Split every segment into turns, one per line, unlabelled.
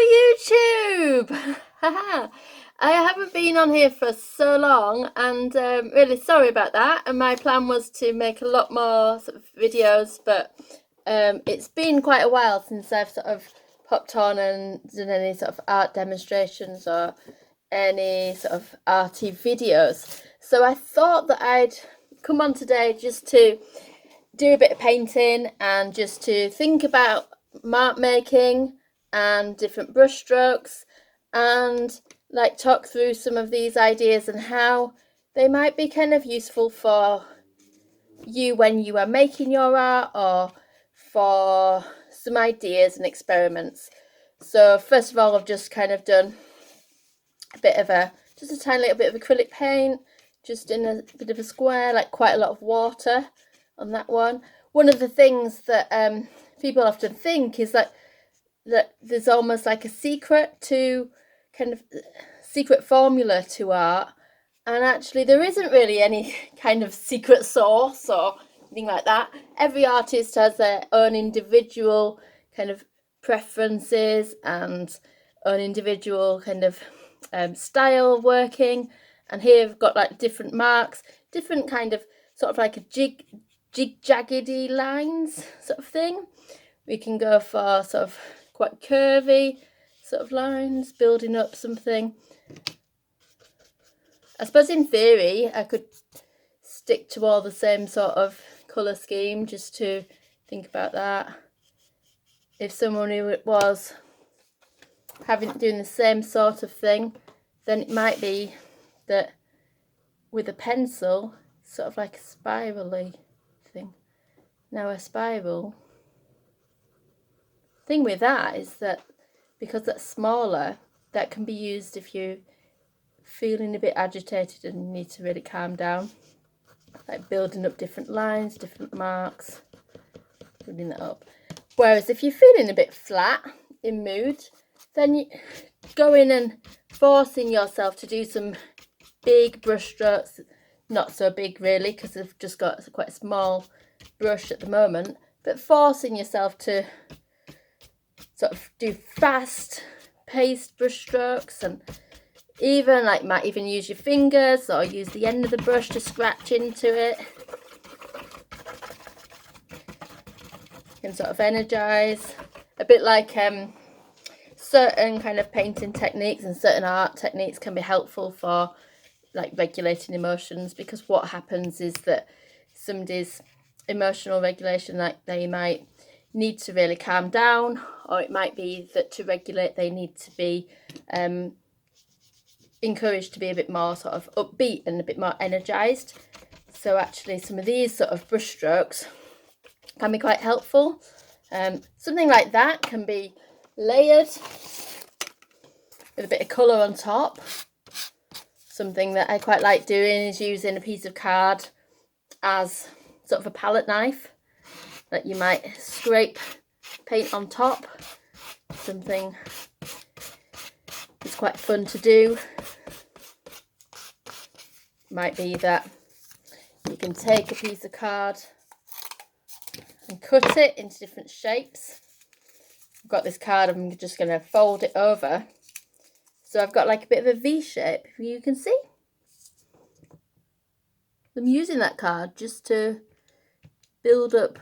Hello YouTube! I haven't been on here for so long and really sorry about that, and my plan was to make a lot more sort of videos, but it's been quite a while since I've sort of popped on and done any sort of art demonstrations or any sort of arty videos. So I thought that I'd come on today just to do a bit of painting and just to think about mark making and different brush strokes, and like talk through some of these ideas and how they might be kind of useful for you when you are making your art, or for some ideas and experiments. So first of all, I've just kind of done a bit of just a tiny little bit of acrylic paint, just in a bit of a square, like quite a lot of water on that one. One of the things that people often think is that there's almost like a secret to kind of secret formula to art, and actually there isn't really any kind of secret sauce or anything like that. Every artist has their own individual kind of preferences and own individual kind of style of working, and here I've got like different marks, different kind of sort of like a jig-jaggedy lines sort of thing. We can go for sort of quite curvy sort of lines, building up something. I suppose in theory I could stick to all the same sort of colour scheme just to think about that. If someone who was doing the same sort of thing, then it might be that with a pencil, sort of like a spirally thing. Now a spiral thing with that is that because that's smaller, that can be used if you're feeling a bit agitated and need to really calm down, like building up different lines, different marks, building that up. Whereas if you're feeling a bit flat in mood, then you go in and forcing yourself to do some big brush strokes. Not so big really, because I've just got quite a small brush at the moment, but forcing yourself to sort of do fast paced brush strokes, and even like might even use your fingers or use the end of the brush to scratch into it. You can sort of energize a bit, like certain kind of painting techniques and certain art techniques can be helpful for like regulating emotions, because what happens is that somebody's emotional regulation, like they might need to really calm down, or it might be that to regulate they need to be encouraged to be a bit more sort of upbeat and a bit more energized. So actually some of these sort of brush strokes can be quite helpful. Something like that can be layered with a bit of colour on top. Something that I quite like doing is using a piece of card as sort of a palette knife that you might scrape paint on top. Something that's quite fun to do might be that you can take a piece of card and cut it into different shapes. I've got this card, I'm just going to fold it over, so I've got like a bit of a V shape, if you can see. I'm using that card just to build up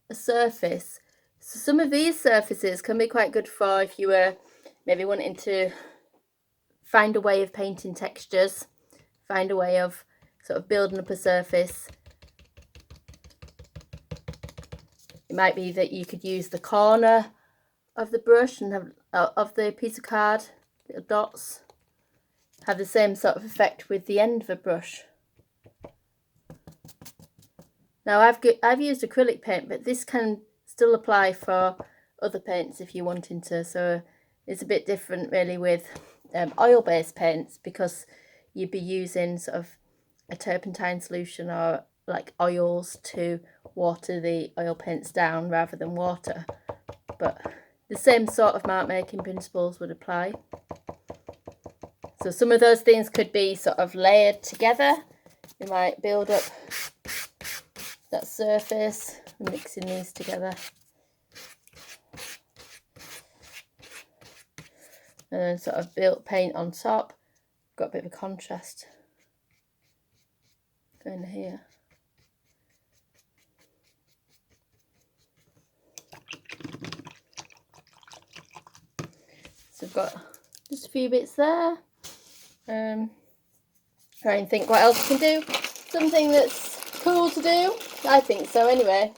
a surface. So some of these surfaces can be quite good for if you were maybe wanting to find a way of painting textures, find a way of sort of building up a surface. It might be that you could use the corner of the brush and have of the piece of card, little dots, have the same sort of effect with the end of a brush. Now I've used acrylic paint, but this can still apply for other paints if you're wanting to. So it's a bit different really with oil-based paints, because you'd be using sort of a turpentine solution or like oils to water the oil paints down rather than water. But the same sort of mark making principles would apply. So some of those things could be sort of layered together. You might build up that surface, mixing these together. and then sort of built paint on top. Got a bit of a contrast going here. So I've got just a few bits there. Try and think what else I can do. Something that's cool to do, I think so anyway,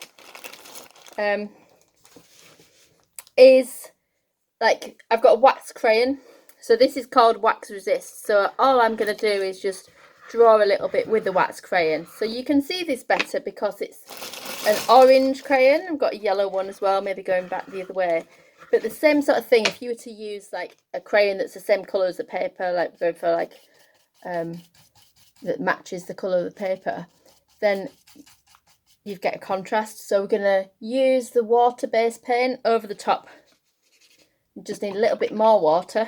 is like I've got a wax crayon. So this is called Wax Resist. So all I'm going to do is just draw a little bit with the wax crayon. So you can see this better because it's an orange crayon. I've got a yellow one as well, maybe going back the other way. But the same sort of thing, if you were to use like a crayon that's the same colour as the paper, like go for like that matches the colour of the paper, then you get a contrast. So we're going to use the water-based paint over the top. You just need a little bit more water.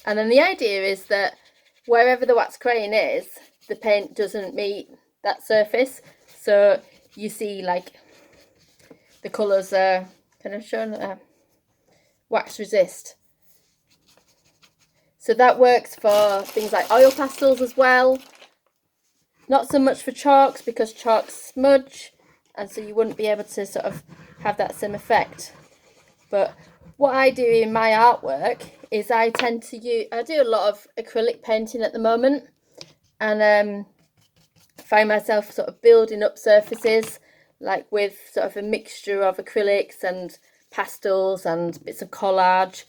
And then the idea is that wherever the wax crayon is, the paint doesn't meet that surface. So you see like the colours are kind of shown wax resist. So that works for things like oil pastels as well. Not so much for chalks because chalks smudge, and so you wouldn't be able to sort of have that same effect. But what I do in my artwork is I do a lot of acrylic painting at the moment, and find myself sort of building up surfaces like with sort of a mixture of acrylics and pastels and bits of collage,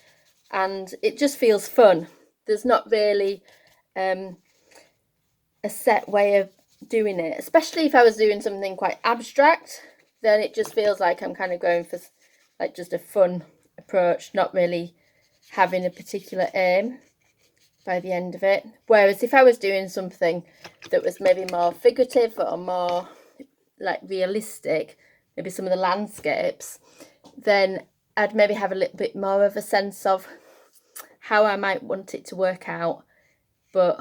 and it just feels fun. There's not really a set way of doing it, especially if I was doing something quite abstract, then it just feels like I'm kind of going for like just a fun approach, not really having a particular aim by the end of it. Whereas if I was doing something that was maybe more figurative or more like realistic, maybe some of the landscapes, then I'd maybe have a little bit more of a sense of how I might want it to work out, but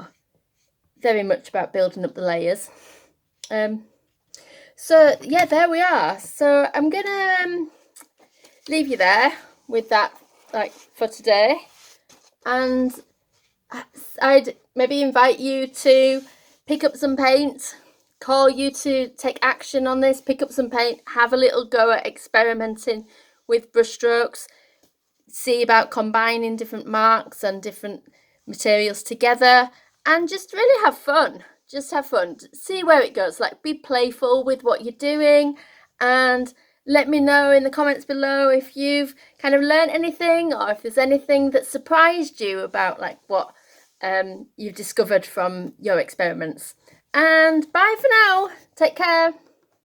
very much about building up the layers. So yeah, there we are. So I'm gonna leave you there with that, like, for today, and I'd maybe invite you to pick up some paint, call you to take action on this, pick up some paint, have a little go at experimenting with brush strokes, see about combining different marks and different materials together, and just really have fun. Just have fun, see where it goes, like be playful with what you're doing, and let me know in the comments below if you've kind of learned anything, or if there's anything that surprised you about like what you've discovered from your experiments. And bye for now, take care.